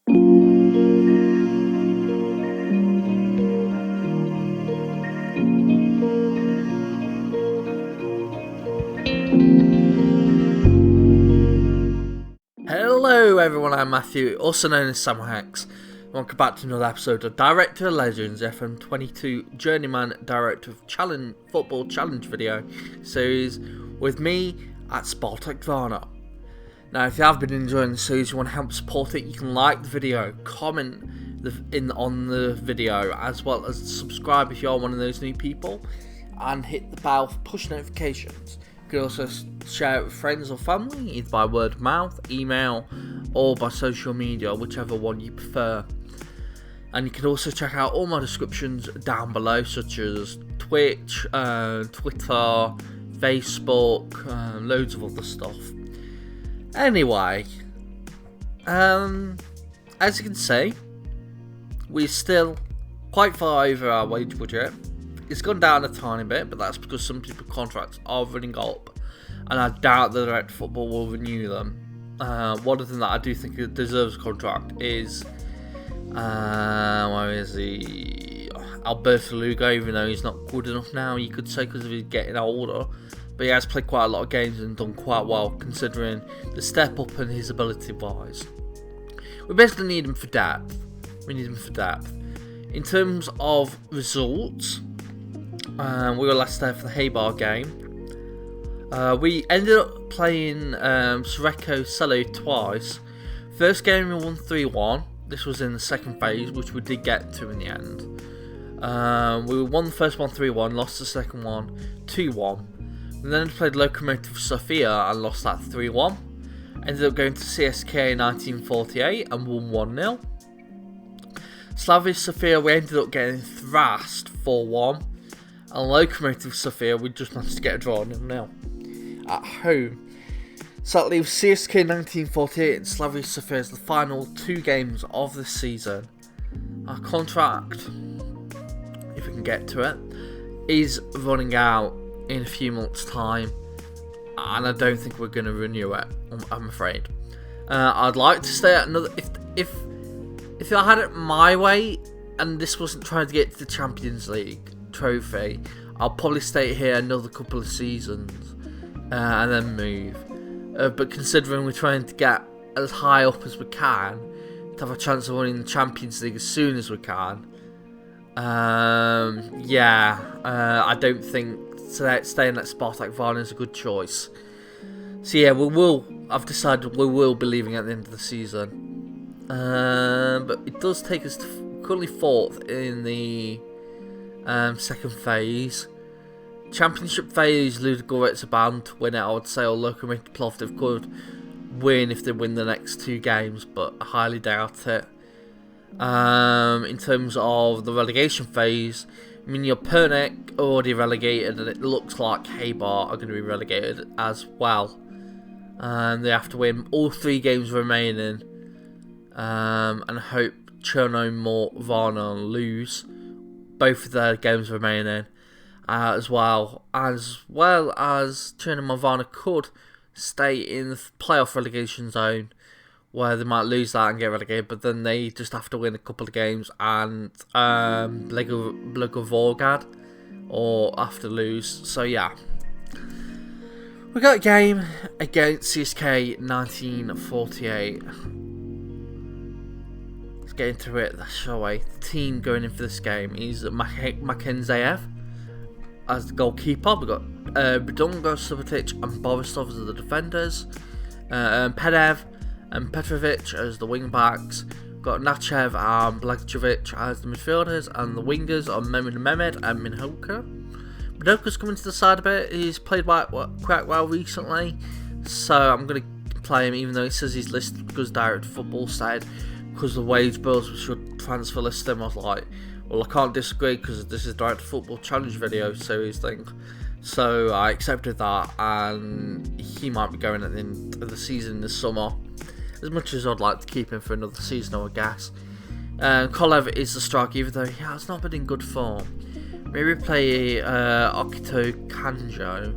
Hello everyone, I'm Matthew, also known as SamuraiHex. Welcome back to another episode of Director of Legends, FM22 Journeyman Director of Football Challenge video series with me at Spartak Varna. Now, if you have been enjoying the series, you want to help support it, you can like the video, comment on the video, as well as subscribe if you are one of those new people, and hit the bell for push notifications. You can also share it with friends or family, either by word of mouth, email, or by social media, whichever one you prefer. And you can also check out all my descriptions down below, such as Twitch, Twitter, Facebook, loads of other stuff. Anyway, as you can see, we're still quite far over our wage budget. It's gone down a tiny bit, but that's because some people's contracts are running up, and I doubt the Direct Football will renew them. One of them that I do think deserves a contract is, where is he? Alberto Lugo, even though he's not good enough now, you could say, because he's getting older. But he has played quite a lot of games and done quite well, considering the step up in his ability wise. We basically need him for depth. In terms of results, we were last there for the Haybar game. We ended up playing Soreko Selo twice. First game we won 3-1. This was in the second phase, which we did get to in the end. We won the first one 3-1, lost the second one 2-1. We then played Lokomotiv Sofia and lost that 3-1. Ended up going to CSK 1948 and won 1-0. Slavia Sofia, we ended up getting thrashed 4-1. And Lokomotiv Sofia, we just managed to get a draw 0-0 at home. So that leaves CSK 1948 and Slavia Sofia as the final two games of the season. Our contract, if we can get to it, is running out in a few months' time, and I don't think we're going to renew it, I'm afraid. I'd like to stay at another. If I had it my way, and this wasn't trying to get to the Champions League trophy, I'll probably stay here another couple of seasons and then move. But considering we're trying to get as high up as we can to have a chance of winning the Champions League as soon as we can, I don't think staying at Spartak Varna is a good choice. So yeah, I've decided we will be leaving at the end of the season. But it does take us to currently 4th in the second phase. Championship phase, Ludogorets are bound to win it, I would say, or Lokomotiv Plovdiv could win if they win the next two games, but I highly doubt it. In terms of the relegation phase, Minyo Pernik already relegated, and it looks like Haybar are going to be relegated as well. They have to win all 3 games remaining, and hope Cherno Varna lose both of their games remaining, as well as Cherno Varna could stay in the playoff relegation zone, where they might lose that and get relegated, but then they just have to win a couple of games, and Blagovorgad or have to lose. So yeah, we got a game against CSK 1948. Let's get into it, shall we? The team going in for this game is Makenzayev as the goalkeeper. We've got Bidongo, Subotic and Borisov as the defenders. Pedev and Petrovic as the wing backs. Got Nachev and Blagjevic as the midfielders, and the wingers are Mehmed and Minhoka. Minhoka's coming to the side a bit. He's played quite well recently, so I'm going to play him, even though he says he's listed because Direct Football said because the wage bills should transfer list him. I was like, well, I can't disagree because this is Direct Football Challenge video series thing. So I accepted that, and he might be going at the end of the season this summer. As much as I'd like to keep him for another season, I would guess. Kolev is the striker, even though he has not been in good form. Maybe play Okito Kanjo.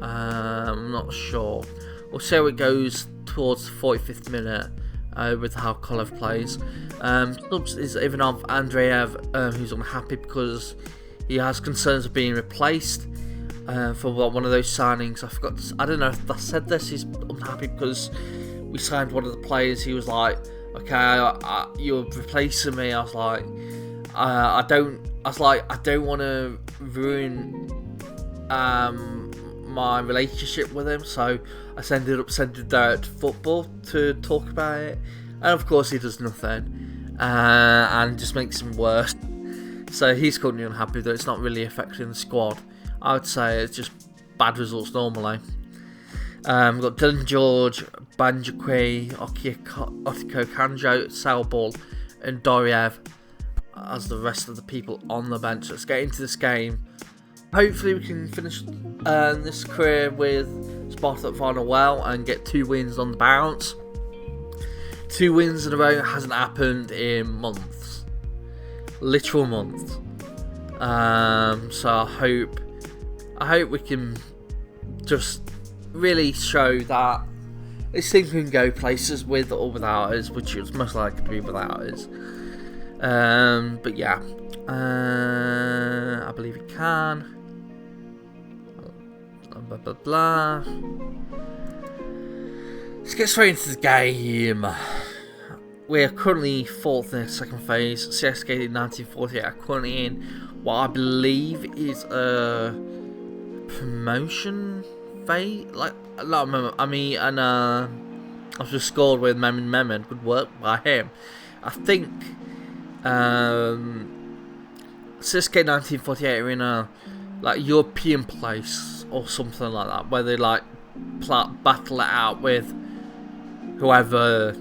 I'm not sure. We'll see how it goes towards the 45th minute. with how Kolev plays. Subs is Ivanov Andreev, who's unhappy because he has concerns of being replaced for one of those signings. I don't know if I said this. He's unhappy because we signed one of the players. He was like, "Okay, you're replacing me." I was like, I don't want to ruin my relationship with him, so I ended up sending Derek to football to talk about it, and of course he does nothing, and just makes him worse. So he's currently unhappy that it's not really affecting the squad. I would say it's just bad results normally. We've got Dylan George, Banjakwe, Otiko Kanjo, Selball, and Doriev as the rest of the people on the bench. Let's get into this game. Hopefully we can finish this career with Spartak Varna well and get 2 wins on the bounce. 2 wins in a row hasn't happened in months. Literal months. So I hope we can just really show that this thing can go places with or without us, which it's most likely to be without us. But yeah, I believe it can. Blah blah blah. Let's get straight into the game. We are currently 4th in the second phase. CSK 1948 are currently in what I believe is a promotion phase. I've just scored with Mehmed. Good work by him. I think CSK 1948 are in a European place or something like that, where they battle it out with whoever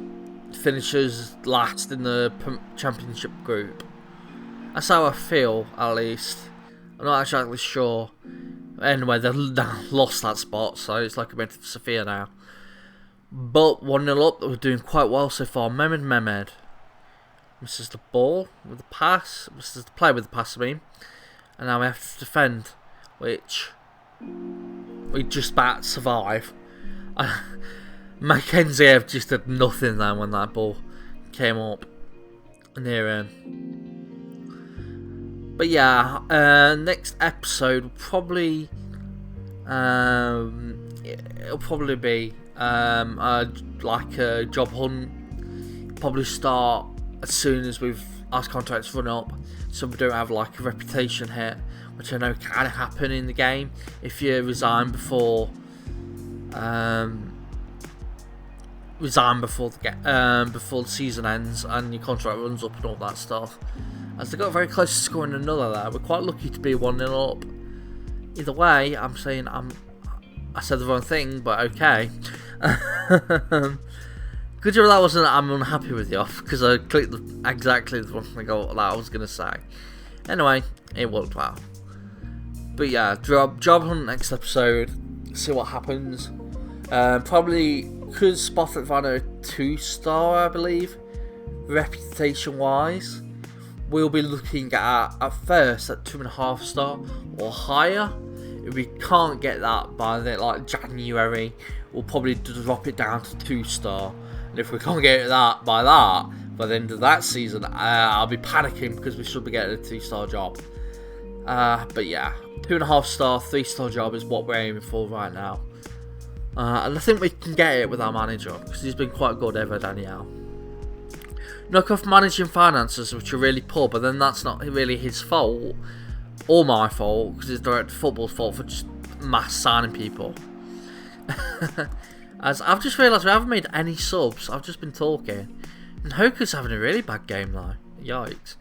finishes last in the championship group. That's how I feel, at least. I'm not exactly sure. Anyway, they've lost that spot, so it's like a bit of Sofia now. But 1-0 up, we're doing quite well so far. Mehmed misses the ball with the pass, misses the play with the pass, and now we have to defend, which we just about survive. Mackenzie have just did nothing then when that ball came up near him. But yeah, next episode will probably it'll probably be like a job hunt. Probably start as soon as our contracts run up, so we don't have like a reputation hit, which I know can happen in the game if you resign before the season ends and your contract runs up and all that stuff. As they got very close to scoring another there, we're quite lucky to be 1-0 up. Either way, I'm saying I said the wrong thing, but okay. Good job that wasn't I'm unhappy with you off, because I clicked exactly the one thing that I was going to say. Anyway, it worked well. But yeah, job hunt next episode, see what happens. Probably, because Spartak Varna 2-star, I believe, reputation wise, we'll be looking at first at 2.5-star or higher. If we can't get that by January, we'll probably drop it down to 2-star. And if we can't get that by the end of that season, I'll be panicking because we should be getting a 2-star job. But yeah, 2.5-star, 3-star job is what we're aiming for right now. And I think we can get it with our manager, because he's been quite good, Ivo Daniel. Knock off managing finances, which are really poor, but then that's not really his fault, or my fault, because it's director of football's fault for just mass signing people. As I've just realised we haven't made any subs, I've just been talking. And Hoka's having a really bad game though, yikes.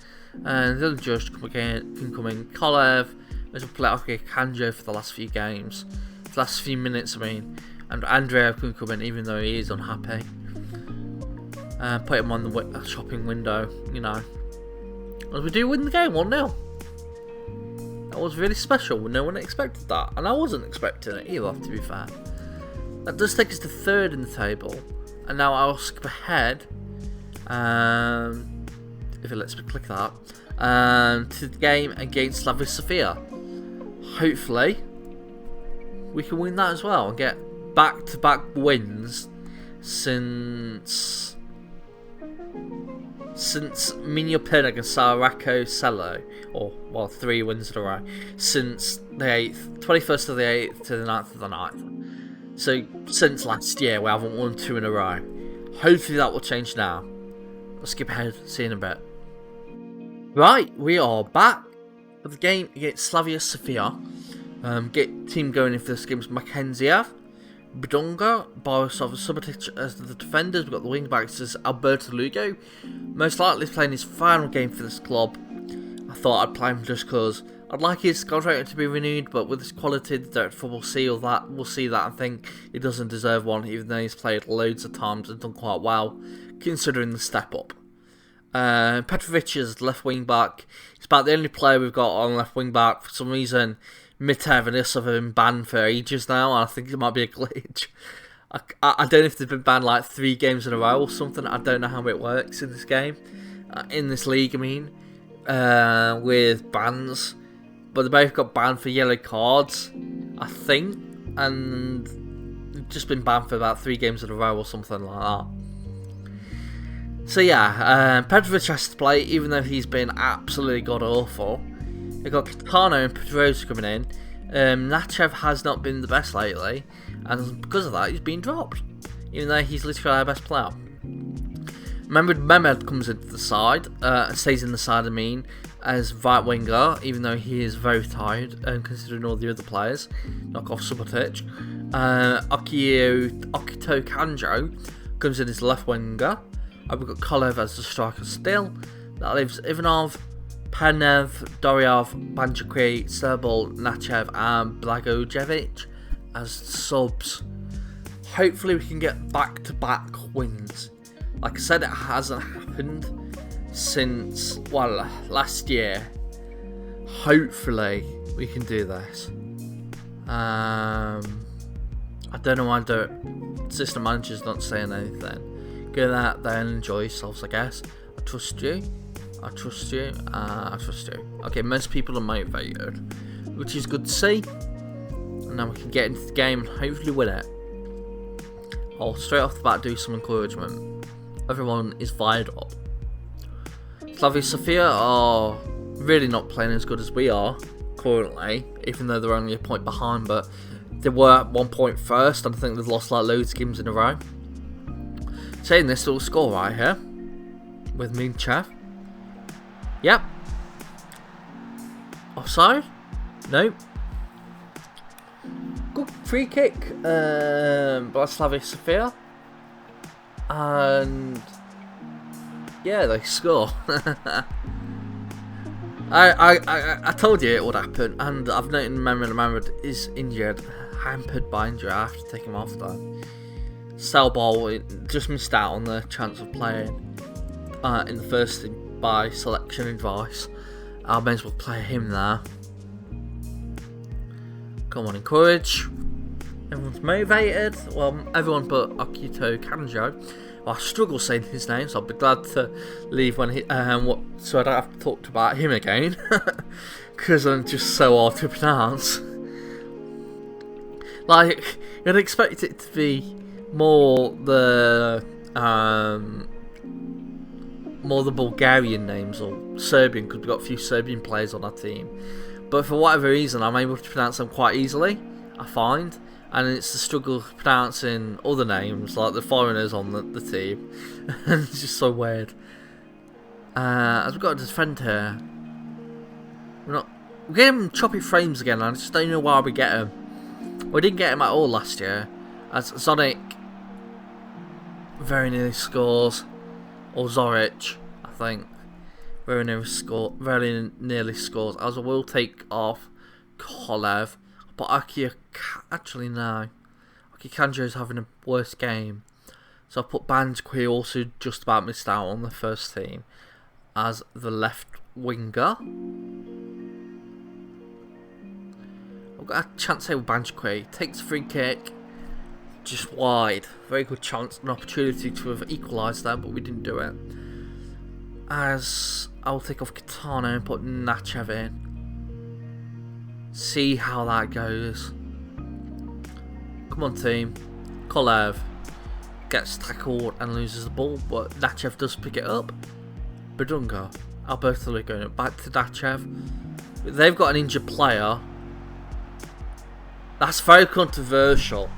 And the other judge can come in. Kolev, as we play Kanjo for the last few games. The last few minutes, and Andrea can come in even though he is unhappy. Put him on the shopping window, As we do win the game 1-0. That was really special. No one expected that, and I wasn't expecting it either, to be fair. That does take us to 3rd in the table, and now I'll skip ahead. If it lets me click that, to the game against Slavia Sofia. Hopefully, we can win that as well and get back-to-back wins since since Minio Pinnock and Sarako Cello, or, well, 3 wins in a row, since the 8th, 21st of the 8th to the 9th of the 9th. So, since last year, we haven't won 2 in a row. Hopefully that will change now. Let's skip ahead, see you in a bit. Right, we are back with the game against Slavia Sofia. Get team going in for this game is Mackenziev, Bidonga, Borisov, and Subotic as the defenders. We've got the wing backs as Alberto Lugo. Most likely playing his final game for this club. I thought I'd play him just because I'd like his contract to be renewed, but with his quality, the Director of Football we'll see that and think he doesn't deserve one, even though he's played loads of times and done quite well, considering the step up. Petrovic is left wing back. He's about the only player we've got on left wing back. For some reason, Mitev and Isov have been banned for ages now, and I think it might be a glitch. I don't know if they've been banned like 3 games in a row or something. I don't know how it works in this game, in this league. I mean, with bans, but they both got banned for yellow cards, I think, and just been banned for about 3 games in a row or something like that. So yeah, Petrovic has to play, even though he's been absolutely god-awful. We've got Kitano and Pedrosa coming in. Nachev has not been the best lately, and because of that, he's been dropped, even though he's literally our best player. Mehmed comes into the side, and stays in the side, I mean, as right winger, even though he is very tired, considering all the other players. Knock off Subotic. Okito Kanjo comes in as left winger. We've got Kolev as the striker still. That leaves Ivanov, Penev, Doryav, Banjakri, Serbal, Nachev and Blagojevic as subs. Hopefully we can get back-to-back wins. Like I said, it hasn't happened since, well, last year. Hopefully we can do this. I don't know why the system manager's not saying anything. Go out there and enjoy yourselves, I guess. I trust you. I trust you. I trust you. Okay, most people are motivated, which is good to see. And now we can get into the game and hopefully win it. I'll straight off the bat do some encouragement. Everyone is fired up. Slavia Sofia are really not playing as good as we are currently, even though they're only a point behind, but they were at 1 point first, and I think they've lost like loads of games in a row. Saying this, they'll score right here with Minchev. Yep. Offside? No. Good free kick by Slavia Sofia. And yeah, they score. I told you it would happen, and I've noted Mehmed is injured, hampered by injury. I have to take him off that. Selbol just missed out on the chance of playing in the first team by selection advice. I may as well play him there. Come on, encourage. Everyone's motivated. Well, everyone but Okito Kanjo. Well, I struggle saying his name, so I'll be glad to leave when he so I don't have to talk about him again, because I'm just so hard to pronounce. Like, you'd expect it to be more the Bulgarian names or Serbian, because we've got a few Serbian players on our team. But for whatever reason, I'm able to pronounce them quite easily, I find. And it's the struggle of pronouncing other names, like the foreigners on the team. And it's just so weird. As we've got to defend here. We're getting choppy frames again, I just don't know why we get them. We didn't get him at all last year, as Zonic very nearly scores, or Zoric, I think, very nearly scores. As I will take off Kolev, but actually no, Aki Kanjo's having a worse game, so I put Banjqui, who also just about missed out on the first team, as the left winger. I've got a chance here with Banjqui. Takes a free kick, just wide. Very good chance, an opportunity to have equalised that, but we didn't do it. As I'll take off Kitano and put Nachev in. See how that goes. Come on, team. Kolev gets tackled and loses the ball, but Nachev does pick it up. Bedunga. Alberto going back to Dachev. They've got an injured player. That's very controversial.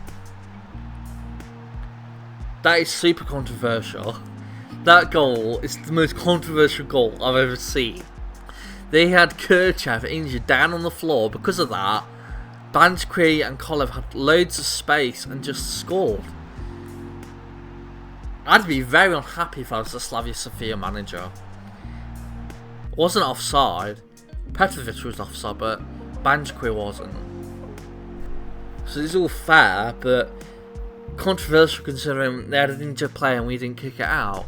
That is super controversial. That goal is the most controversial goal I've ever seen. They had Kirchev injured down on the floor. Because of that, Banchkri and Kolev had loads of space and just scored. I'd be very unhappy if I was the Slavia Sofia manager. It wasn't offside. Petrovic was offside, but Banchkri wasn't. So it's all fair, but controversial considering they had an injured player and we didn't kick it out,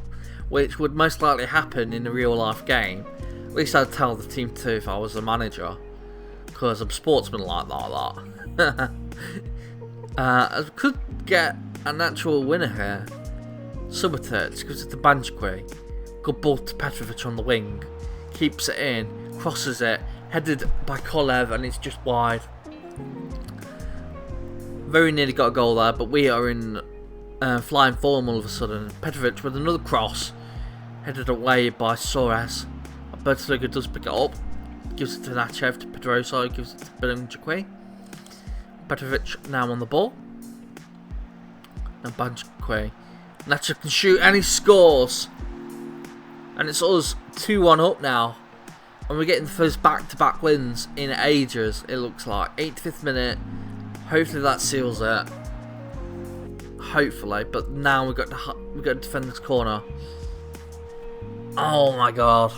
which would most likely happen in a real life game. At least I'd tell the team to if I was the manager, because I'm sportsmanlike like that. I could get a natural winner here. Subotic gives it to Banchkri. Good ball to Petrovic on the wing. Keeps it in, crosses it, headed by Kolev, and it's just wide. Very nearly got a goal there, but we are in flying form all of a sudden. Petrovic with another cross, headed away by Soares. Bertoliga does pick it up, gives it to Nachev, to Pedrosa, gives it to Banchkri. Petrovic now on the ball. And Banchkri. Nachev can shoot and he scores. And it's us 2-1 up now. And we're getting the first back-to-back wins in ages, it looks like. 85th minute. Hopefully that seals it. Hopefully. But now we've got to defend this corner. Oh my god.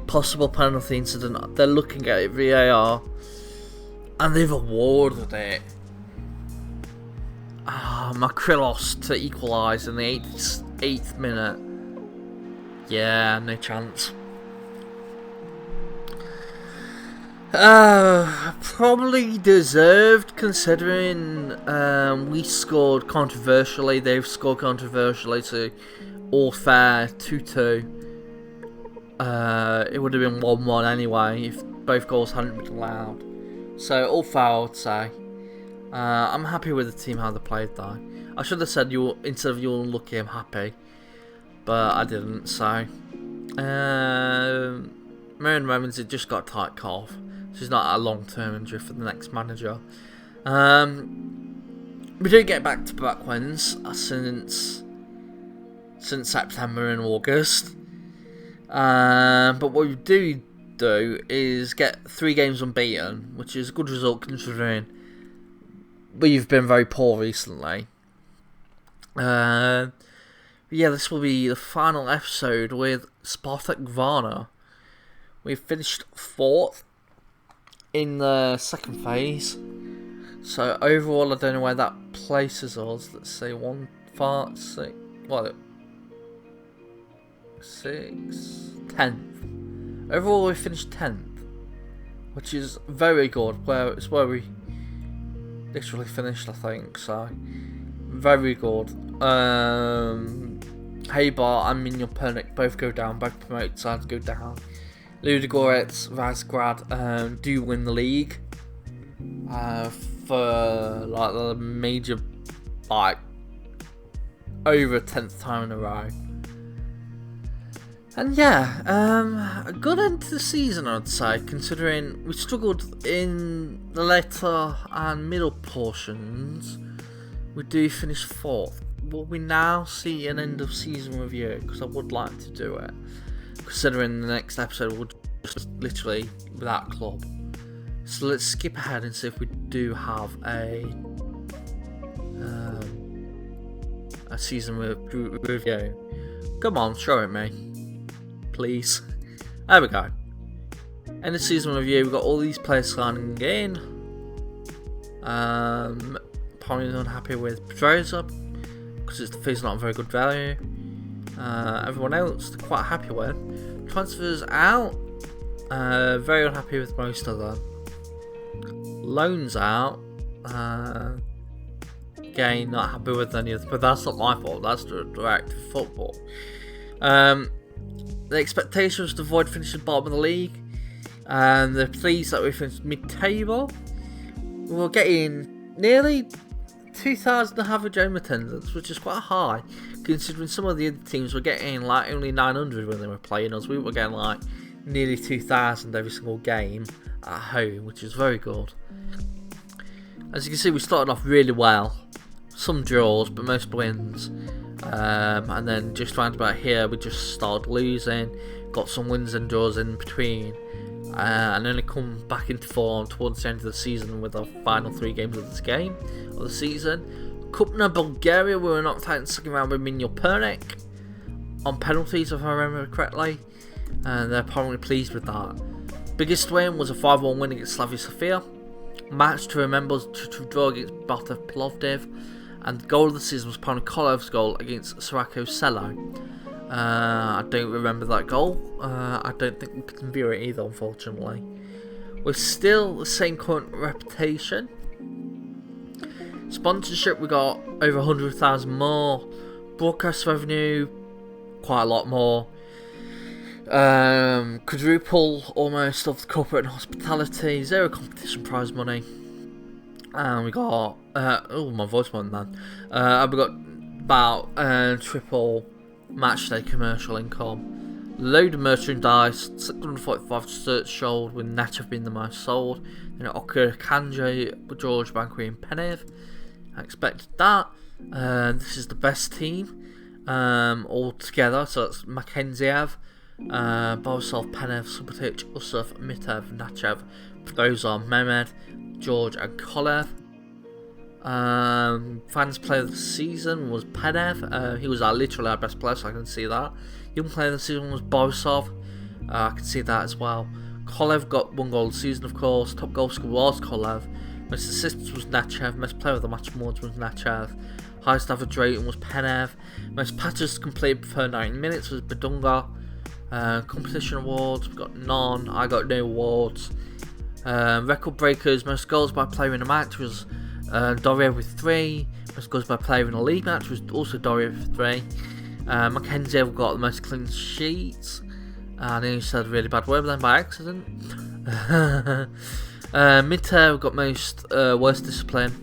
Possible penalty incident. They're looking at it, VAR. And they've awarded it. Makrilos to equalise in the 8th minute. Yeah, no chance. Probably deserved considering we scored controversially, they've scored controversially, so all fair, 2-2. It would have been 1-1 anyway if both goals hadn't been allowed. So all fair, I would say. I'm happy with the team how they played though. I should have said instead of you're lucky, I'm happy, but I didn't. So Marion Romans had just got a tight calf. She's not a long-term injury for the next manager. We do get back-to-back wins since September and August. But what we do is get 3 games unbeaten, which is a good result considering we've been very poor recently. Yeah, this will be the final episode with Spartak Varna. We've finished 4th in the second phase. So overall, I don't know where that places us. Let's say 1, 5, 6, what? 6, 10th. Overall, we finished 10th, which is very good. It's where we literally finished, I think. So very good. Haybar and Minyon Pernik both go down. Both promoted sides go down. Ludogorets, Razgrad do win the league for like the major, like over 10th time in a row. And yeah, a good end to the season, I'd say, considering we struggled in the later and middle portions. We do finish 4th. Will we now see an end of season review? Because I would like to do it, considering the next episode will just literally without club. So let's skip ahead and see if we do have a season review. Come on, show it me, please. There we go. End of season review. We've got all these players signing in. Probably unhappy with Pedrosa because the fee's not a very good value. Everyone else they're quite happy with. Transfers out. Very unhappy with most of them. Loans out. Again, not happy with any of them, but that's not my fault. That's the director of football. The expectation was to avoid finishing bottom of the league, and they're pleased that we finished mid-table. We're getting nearly 2,000 average home attendance, which is quite high, considering some of the other teams were getting like only 900 when they were playing us. We were getting like nearly 2,000 every single game at home, which is very good. As you can see, we started off really well. Some draws, but most wins. And then just round about here, we just started losing. Got some wins and draws in between. And only come back into form towards the end of the season with our final 3 games of the season. Kupna, Bulgaria, we were knocked out in the second round with Minjal Pernik on penalties, if I remember correctly. And they're probably pleased with that. Biggest win was a 5-1 win against Slavia Sofia. Match to remember was to draw against Spartak Plovdiv. And the goal of the season was Pan Kolev's goal against Sarajevo Selo. I don't remember that goal. I don't think we can view it either, unfortunately. We're still the same current reputation. Sponsorship, we got over 100,000 more. Broadcast revenue, quite a lot more. Quadruple almost of the corporate and hospitality. 0 competition prize money. And we got oh, my voice went then. We got about triple matchday commercial income. Load of merchandise. 645 shirts sold, with Nechev being the most sold. Then Okur, Kanji, George, Banqui and Penev. I expected that. This is the best team all together. So it's Mackenziev, Borisov, Penev, Subotic, Usuf, Mitev, Nachev, those are Mehmed, George and Kolev. Fans player of the season was Penev. He was literally our best player, so I can see that. Young player of the season was Borisov. I can see that as well. Kolev got 1 goal of the season, of course. Top goal scorer was Kolev. Most assists was Nachev. Most player of the match awards was Nachev. Highest average rating was Penev. Most passes completed per 90 minutes was Bedunga. Competition awards, we got none. I got no awards. Record breakers, most goals by player in a match was Doria with 3. Most goals by player in a league match was also Doria with 3. Mackenzie got the most clean sheets. I nearly said a really bad word then by accident. Midter got most worst discipline.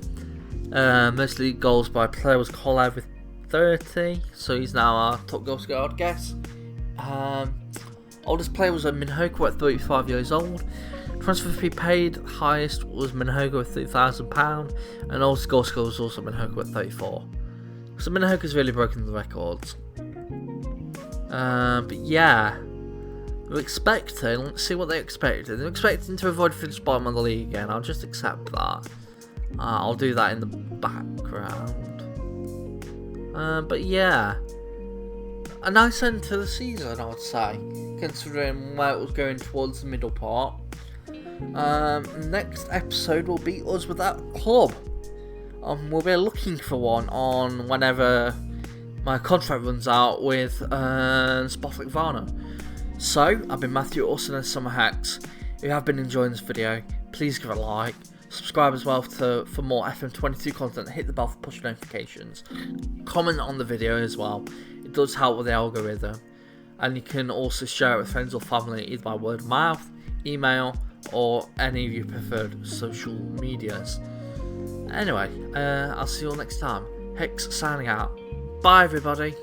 Mostly goals by player was Kolev with 30, so he's now our top goal scorer, I'd guess. Oldest player was Minhoka at 35 years old. Transfer fee paid highest was Minhoka with £3,000, and oldest goal scorer was also Minhoka at 34. So Minhoka's really broken the records. But yeah, we're expecting. Let's see what they expected. They're expecting to avoid finish bottom of the league again. I'll just accept that. I'll do that in the background. But yeah, a nice end to the season, I would say, considering where it was going towards the middle part. Next episode will be us without a club. We'll be looking for one on whenever my contract runs out with Spartak Varna. So, I've been Matthew Orson and SamuraiHex. If you have been enjoying this video, please give it a like. Subscribe as well for more FM22 content. Hit the bell for push notifications. Comment on the video as well. It does help with the algorithm. And you can also share it with friends or family either by word of mouth, email, or any of your preferred social medias. Anyway, I'll see you all next time. Hex signing out. Bye everybody.